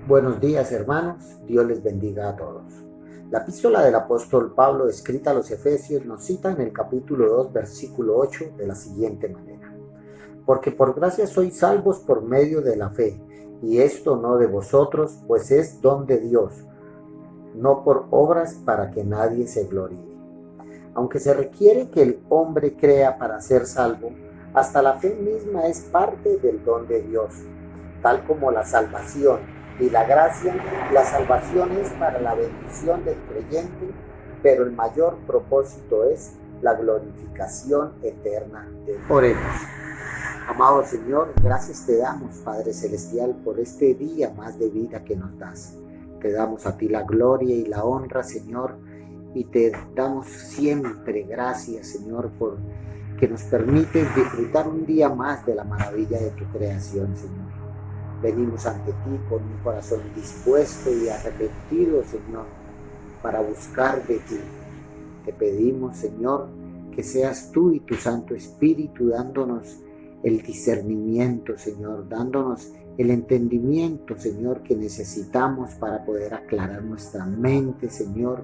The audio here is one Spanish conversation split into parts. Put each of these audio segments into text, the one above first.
Buenos días, hermanos. Dios les bendiga a todos. La epístola del apóstol Pablo, escrita a los Efesios, nos cita en el capítulo 2, versículo 8, de la siguiente manera: Porque por gracia sois salvos por medio de la fe, y esto no de vosotros, pues es don de Dios, no por obras para que nadie se gloríe. Aunque se requiere que el hombre crea para ser salvo, hasta la fe misma es parte del don de Dios, tal como la salvación y la gracia. La salvación es para la bendición del creyente, pero el mayor propósito es la glorificación eterna de Dios. Oremos. Amado Señor, gracias te damos, Padre Celestial, por este día más de vida que nos das. Te damos a ti la gloria y la honra, Señor, y te damos siempre gracias, Señor, por que nos permites disfrutar un día más de la maravilla de tu creación, Señor. Venimos ante ti con un corazón dispuesto y arrepentido, Señor, para buscar de ti. Te pedimos, Señor, que seas tú y tu Santo Espíritu dándonos el discernimiento, Señor, dándonos el entendimiento, Señor, que necesitamos para poder aclarar nuestra mente, Señor,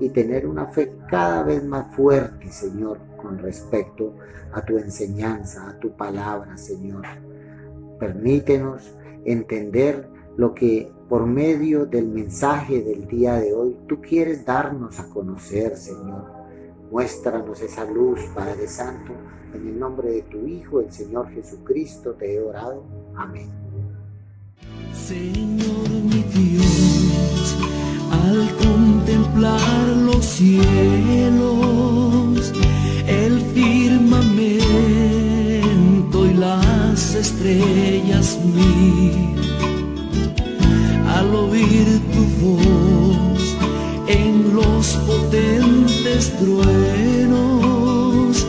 y tener una fe cada vez más fuerte, Señor, con respecto a tu enseñanza, a tu palabra, Señor. Permítenos entender lo que por medio del mensaje del día de hoy tú quieres darnos a conocer, Señor. Muéstranos esa luz, Padre Santo. En el nombre de tu Hijo, el Señor Jesucristo, te he orado. Amén. Señor mi Dios, al contemplar los cielos, el firmamento y las estrellas mil, al oír tu voz en los potentes truenos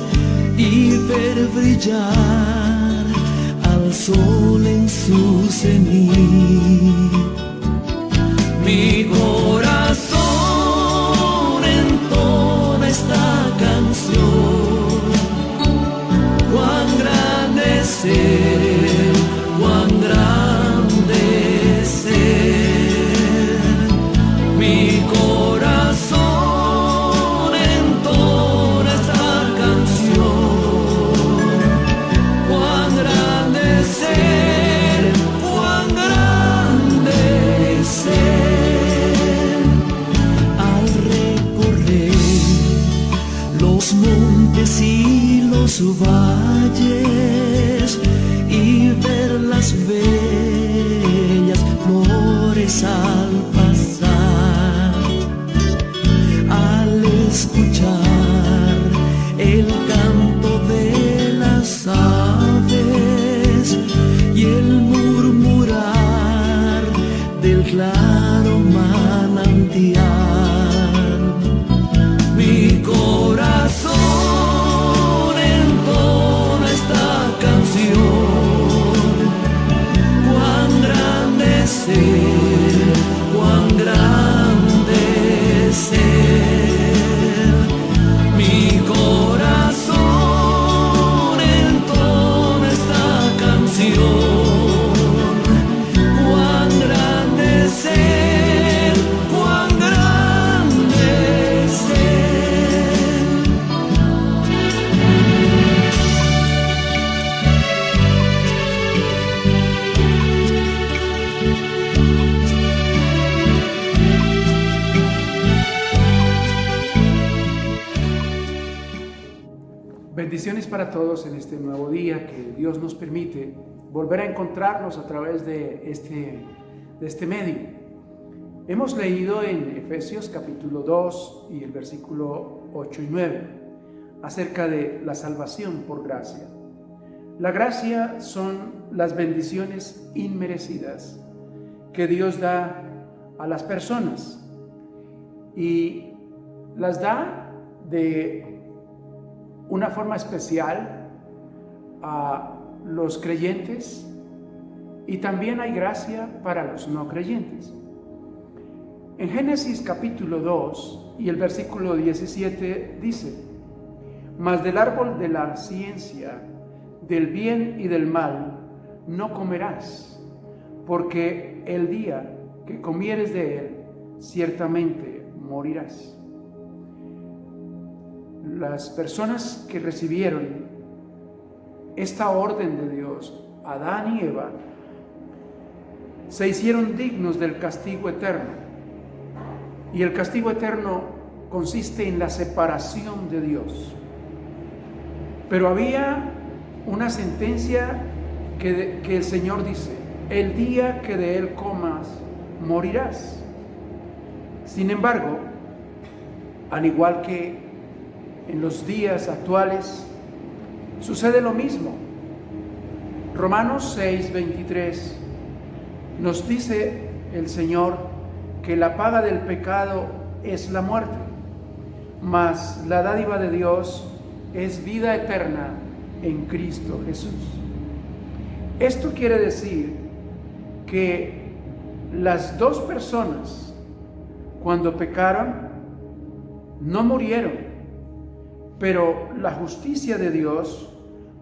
y ver brillar al sol en su cenit, mi corazón entona esta canción. Cuán grande es Él, cuán grande es Él, mi corazón entona esta canción. Cuán grande es Él, cuán grande es Él. Al recorrer los montes y los valles y ver las bellas flores al pasar, al escuchar el canto de las aves y el murmurar del claro manantial, mi corazón entona esta canción. Cuán grande es Él, cuán grande es Él, mi corazón entona esta canción. Cuán grande es Él, cuán grande es Él. Bendiciones para todos en este nuevo día que Dios nos permite volver a encontrarnos a través de este medio. Hemos leído en Efesios capítulo 2 y el versículo 8 y 9 acerca de la salvación por gracia. La gracia son las bendiciones inmerecidas que Dios da a las personas y las da de una forma especial a los creyentes y también hay gracia para los no creyentes. En Génesis capítulo 2 y el versículo 17 dice: Mas del árbol de la ciencia, del bien y del mal, no comerás, porque el día que comieres de él, ciertamente morirás. Las personas que recibieron esta orden de Dios, Adán y Eva, se hicieron dignos del castigo eterno. Y el castigo eterno consiste en la separación de Dios. Pero había una sentencia que el Señor dice: el día que de él comas, morirás. Sin embargo, al igual que en los días actuales, sucede lo mismo. Romanos 6:23 nos dice el Señor que la paga del pecado es la muerte, mas la dádiva de Dios es vida eterna en Cristo Jesús. Esto quiere decir que las dos personas, cuando pecaron, no murieron, pero la justicia de Dios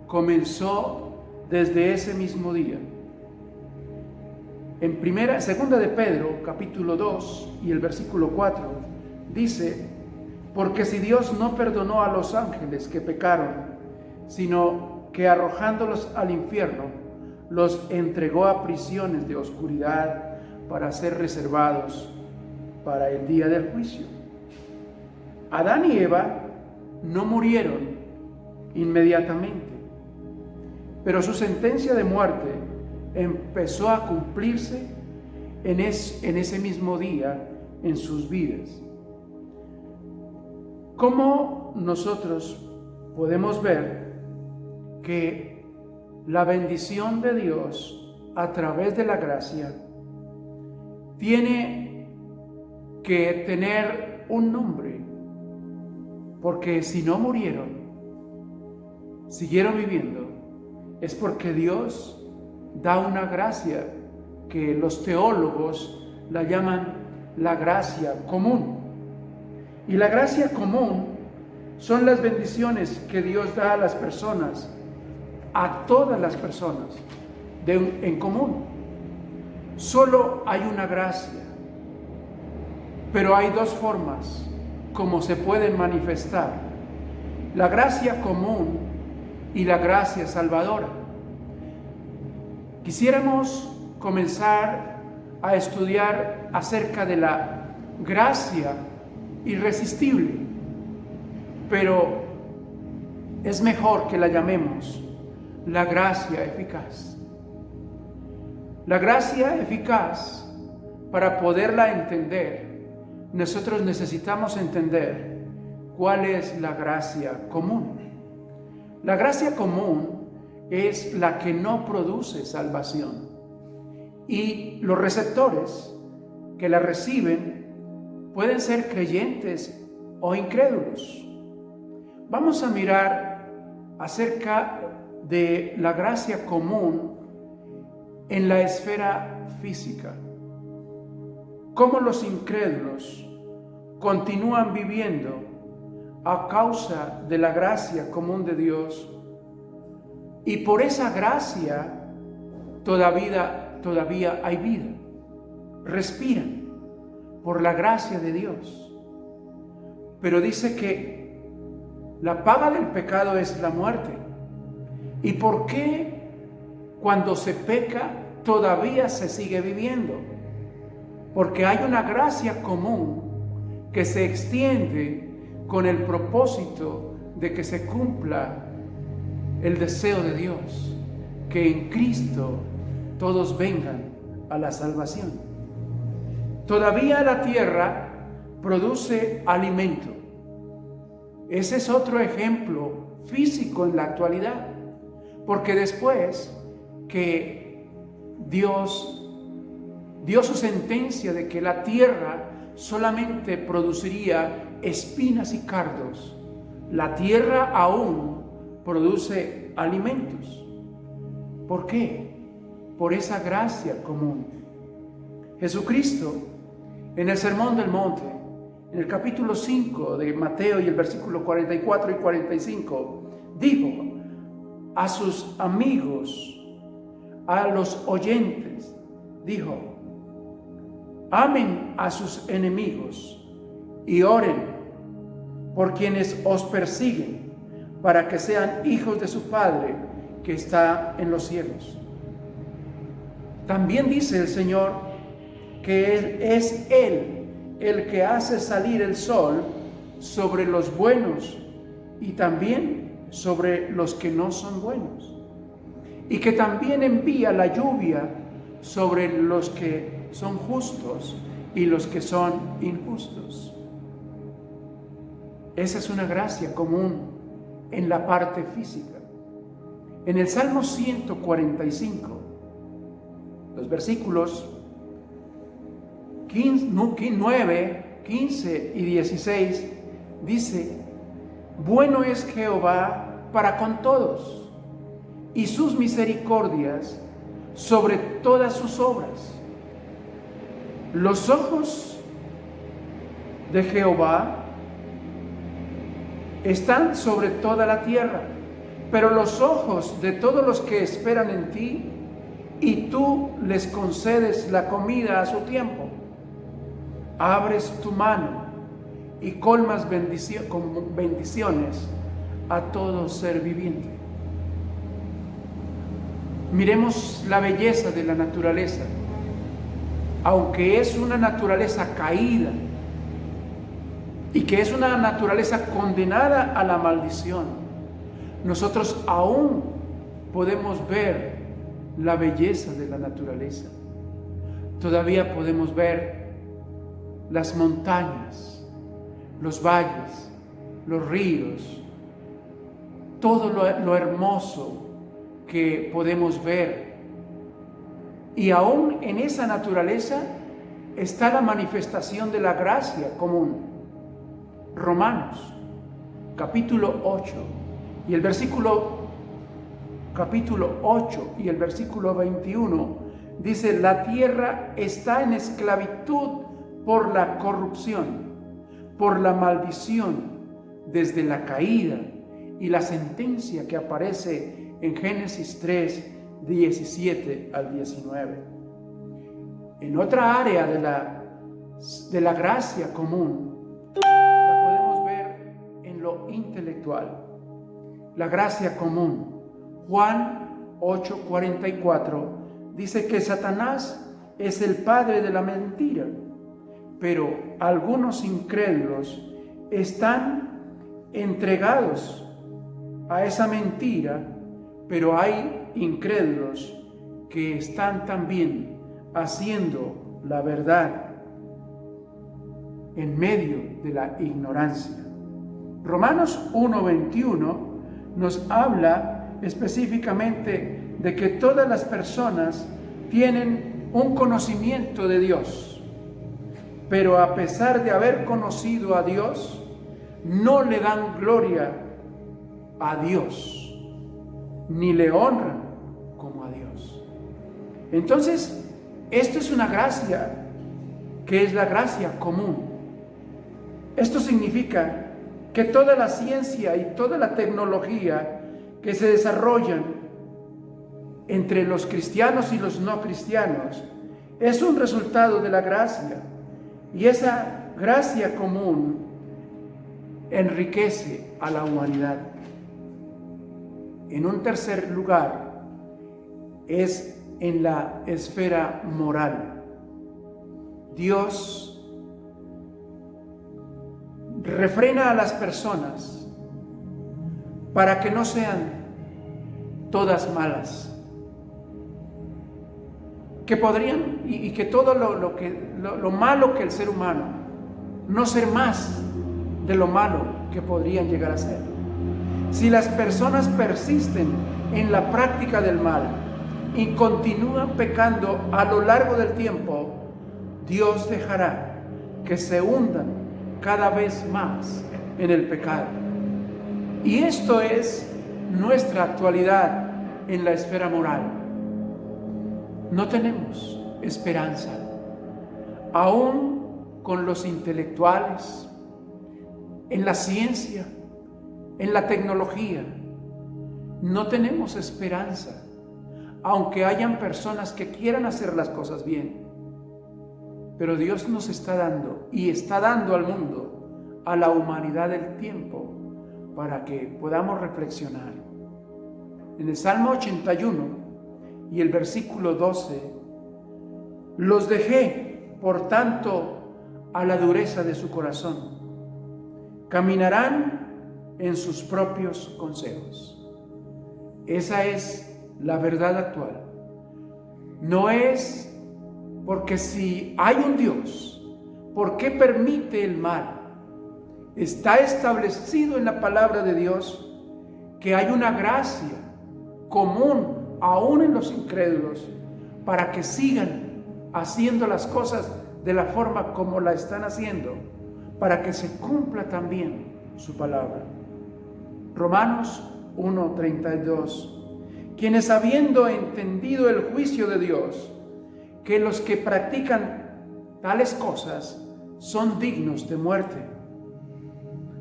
comenzó desde ese mismo día. En segunda de Pedro, capítulo 2 y el versículo 4, dice: porque si Dios no perdonó a los ángeles que pecaron, sino que arrojándolos al infierno, los entregó a prisiones de oscuridad para ser reservados para el día del juicio. Adán y Eva no murieron inmediatamente, pero su sentencia de muerte empezó a cumplirse en ese mismo día en sus vidas. ¿Cómo nosotros podemos ver que la bendición de Dios a través de la gracia tiene que tener un nombre? Porque si no murieron, siguieron viviendo, es porque Dios da una gracia que los teólogos la llaman la gracia común. Y la gracia común son las bendiciones que Dios da a las personas, a todas las personas en común. Solo hay una gracia, pero hay dos formas como se pueden manifestar: la gracia común y la gracia salvadora. Quisiéramos comenzar a estudiar acerca de la gracia irresistible, pero es mejor que la llamemos la gracia eficaz. La gracia eficaz, para poderla entender, nosotros necesitamos entender cuál es la gracia común. La gracia común es la que no produce salvación, y los receptores que la reciben pueden ser creyentes o incrédulos. Vamos a mirar acerca de la gracia común en la esfera física. Cómo los incrédulos continúan viviendo a causa de la gracia común de Dios, y por esa gracia todavía hay vida, respiran por la gracia de Dios. Pero dice que la paga del pecado es la muerte. ¿Y por qué cuando se peca todavía se sigue viviendo? Porque hay una gracia común que se extiende con el propósito de que se cumpla el deseo de Dios, que en Cristo todos vengan a la salvación. Todavía la tierra produce alimento. Ese es otro ejemplo físico en la actualidad, porque después que Dios dio su sentencia de que la tierra solamente produciría espinas y cardos, la tierra aún produce alimentos. ¿Por qué? Por esa gracia común. Jesucristo, en el Sermón del Monte, en el capítulo 5 de Mateo y el versículo 44 y 45, dijo a sus amigos, a los oyentes, dijo: Amen a sus enemigos y oren por quienes os persiguen, para que sean hijos de su Padre que está en los cielos. También dice el Señor que es Él el que hace salir el sol sobre los buenos y también sobre los que no son buenos, y que también envía la lluvia sobre los que son justos y los que son injustos. Esa es una gracia común en la parte física. En el Salmo 145, los versículos 9, 15 y 16, dice: bueno es Jehová para con todos, y sus misericordias sobre todas sus obras. Los ojos de Jehová están sobre toda la tierra, pero los ojos de todos los que esperan en ti, y tú les concedes la comida a su tiempo. Abres tu mano y colmas con bendiciones a todo ser viviente. Miremos la belleza de la naturaleza. Aunque es una naturaleza caída y que es una naturaleza condenada a la maldición, nosotros aún podemos ver la belleza de la naturaleza. Todavía podemos ver las montañas, los valles, los ríos, todo lo hermoso que podemos ver. Y aún en esa naturaleza está la manifestación de la gracia común. Romanos, capítulo 8, y el versículo 21, dice: la tierra está en esclavitud por la corrupción, por la maldición, desde la caída, y la sentencia que aparece en Génesis 3, 17 al 19. En otra área de la gracia común, la podemos ver en lo intelectual. La gracia común. Juan 8:44 dice que Satanás es el padre de la mentira, pero algunos incrédulos están entregados a esa mentira, pero hay incrédulos que están también haciendo la verdad en medio de la ignorancia. Romanos 1:21 nos habla específicamente de que todas las personas tienen un conocimiento de Dios, pero a pesar de haber conocido a Dios, no le dan gloria a Dios, ni le honran como a Dios. Entonces, esto es una gracia que es la gracia común. Esto significa que toda la ciencia y toda la tecnología que se desarrollan entre los cristianos y los no cristianos es un resultado de la gracia, y esa gracia común enriquece a la humanidad. En un tercer lugar es en la esfera moral. Dios refrena a las personas para que no sean todas malas, que podrían, y que todo lo malo que el ser humano, no ser más de lo malo que podrían llegar a ser. Si las personas persisten en la práctica del mal y continúan pecando a lo largo del tiempo, Dios dejará que se hundan cada vez más en el pecado. Y esto es nuestra actualidad en la esfera moral. No tenemos esperanza, aún con los intelectuales, en la ciencia, en la tecnología. No tenemos esperanza, aunque hayan personas que quieran hacer las cosas bien. Pero Dios nos está dando y está dando al mundo, a la humanidad del tiempo, para que podamos reflexionar. En el Salmo 81 y el versículo 12, los dejé, por tanto, a la dureza de su corazón. Caminarán en sus propios consejos. Esa es la verdad actual. No es porque si hay un Dios, ¿por qué permite el mal? Está establecido en la palabra de Dios que hay una gracia común aún en los incrédulos para que sigan haciendo las cosas de la forma como la están haciendo, para que se cumpla también su palabra. Romanos 1:32. Quienes habiendo entendido el juicio de Dios, que los que practican tales cosas son dignos de muerte,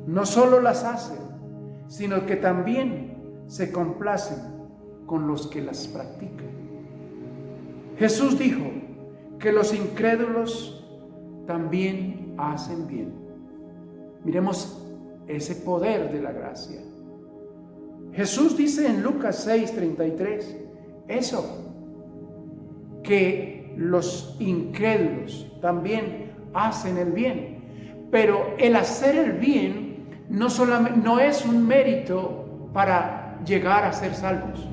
no solo las hacen, sino que también se complacen con los que las practican. Jesús dijo que los incrédulos también hacen bien. Miremos ese poder de la gracia. Jesús dice en Lucas 6:33 eso, que los incrédulos también hacen el bien. Pero el hacer el bien no es un mérito para llegar a ser salvos.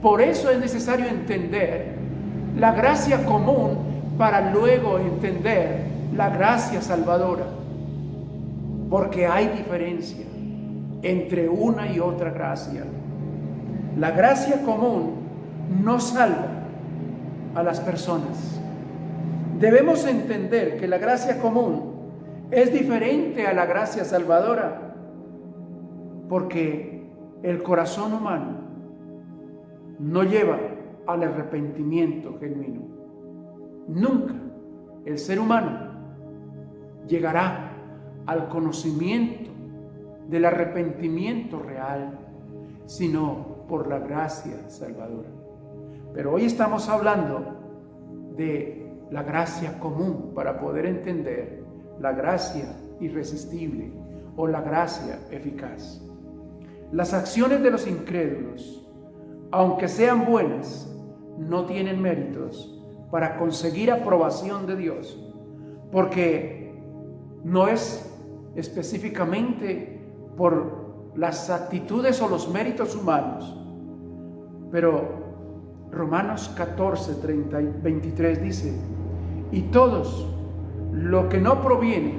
Por eso es necesario entender la gracia común para luego entender la gracia salvadora. Porque hay diferencia entre una y otra gracia. La gracia común no salva a las personas. Debemos entender que la gracia común es diferente a la gracia salvadora, porque el corazón humano no lleva al arrepentimiento genuino. Nunca el ser humano llegará al conocimiento del arrepentimiento real, sino por la gracia salvadora. Pero hoy estamos hablando de la gracia común para poder entender la gracia irresistible o la gracia eficaz. Las acciones de los incrédulos, aunque sean buenas, no tienen méritos para conseguir aprobación de Dios, porque no es específicamente por las actitudes o los méritos humanos. Pero Romanos 14:23 dice: y todo lo que no proviene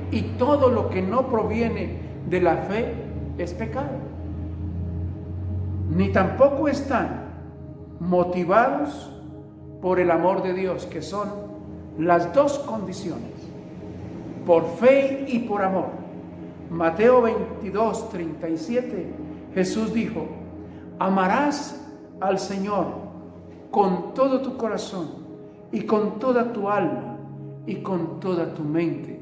de la fe es pecado. Ni tampoco están motivados por el amor de Dios, que son las dos condiciones, por fe y por amor. Mateo 22:37, Jesús dijo: amarás al Señor con todo tu corazón y con toda tu alma y con toda tu mente.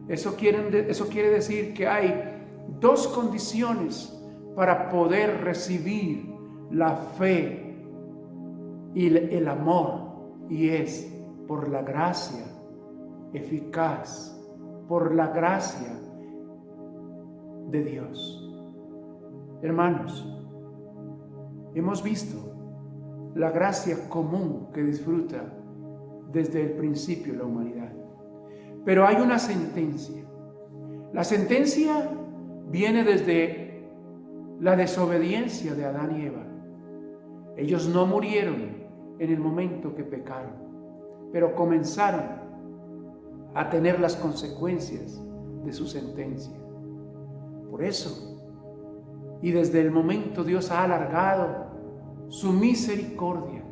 Eso quiere decir que hay dos condiciones para poder recibir la fe y el amor, y es por la gracia eficaz, por la gracia de Dios. Hermanos, hemos visto la gracia común que disfruta desde el principio la humanidad. Pero hay una sentencia. La sentencia viene desde la desobediencia de Adán y Eva. Ellos no murieron en el momento que pecaron, pero comenzaron a tener las consecuencias de su sentencia. Por eso, y desde el momento Dios ha alargado su misericordia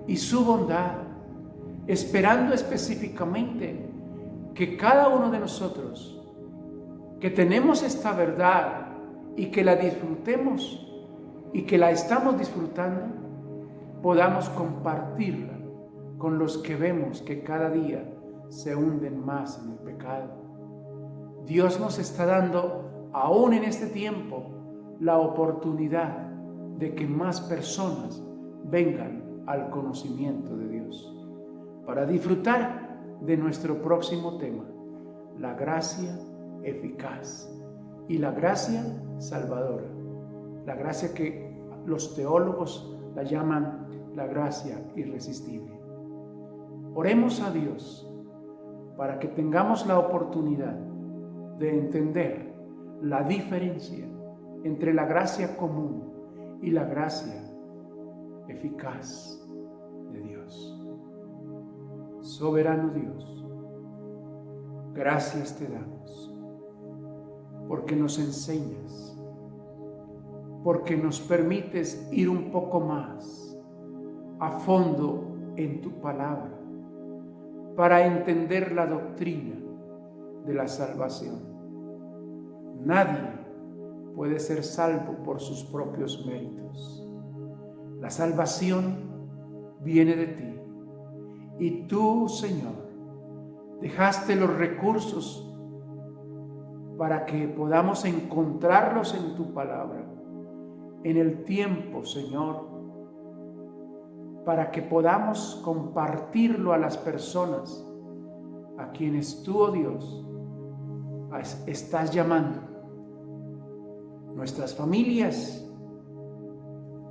y su bondad, esperando específicamente que cada uno de nosotros que tenemos esta verdad y que la disfrutemos y que la estamos disfrutando, podamos compartirla con los que vemos que cada día se hunden más en el pecado. Dios nos está dando, aún en este tiempo, la oportunidad de que más personas vengan al conocimiento de Dios, para disfrutar de nuestro próximo tema, la gracia eficaz y la gracia salvadora. La gracia que los teólogos la llaman la gracia irresistible. Oremos a Dios para que tengamos la oportunidad de entender la diferencia entre la gracia común y la gracia eficaz de Dios. Soberano Dios, gracias te damos porque nos enseñas, porque nos permites ir un poco más a fondo en tu palabra para entender la doctrina de la salvación. Nadie puede ser salvo por sus propios méritos. La salvación viene de ti y tú, Señor, dejaste los recursos para que podamos encontrarlos en tu palabra, en el tiempo, Señor, para que podamos compartirlo a las personas a quienes tú, oh Dios, estás llamando. Nuestras familias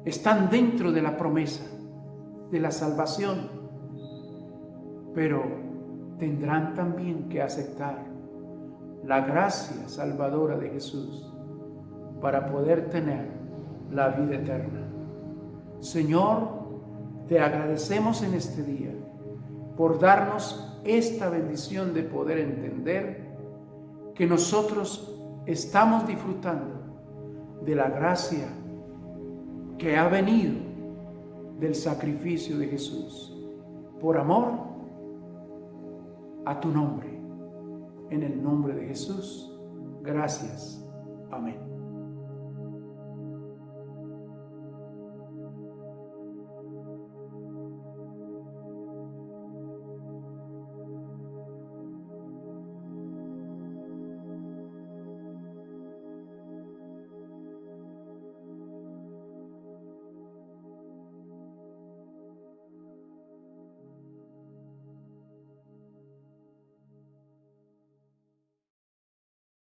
están dentro de la promesa de la salvación, pero tendrán también que aceptar la gracia salvadora de Jesús para poder tener la vida eterna. Señor, te agradecemos en este día por darnos esta bendición de poder entender que nosotros estamos disfrutando de la gracia que ha venido del sacrificio de Jesús por amor a tu nombre. En el nombre de Jesús, gracias. Amén.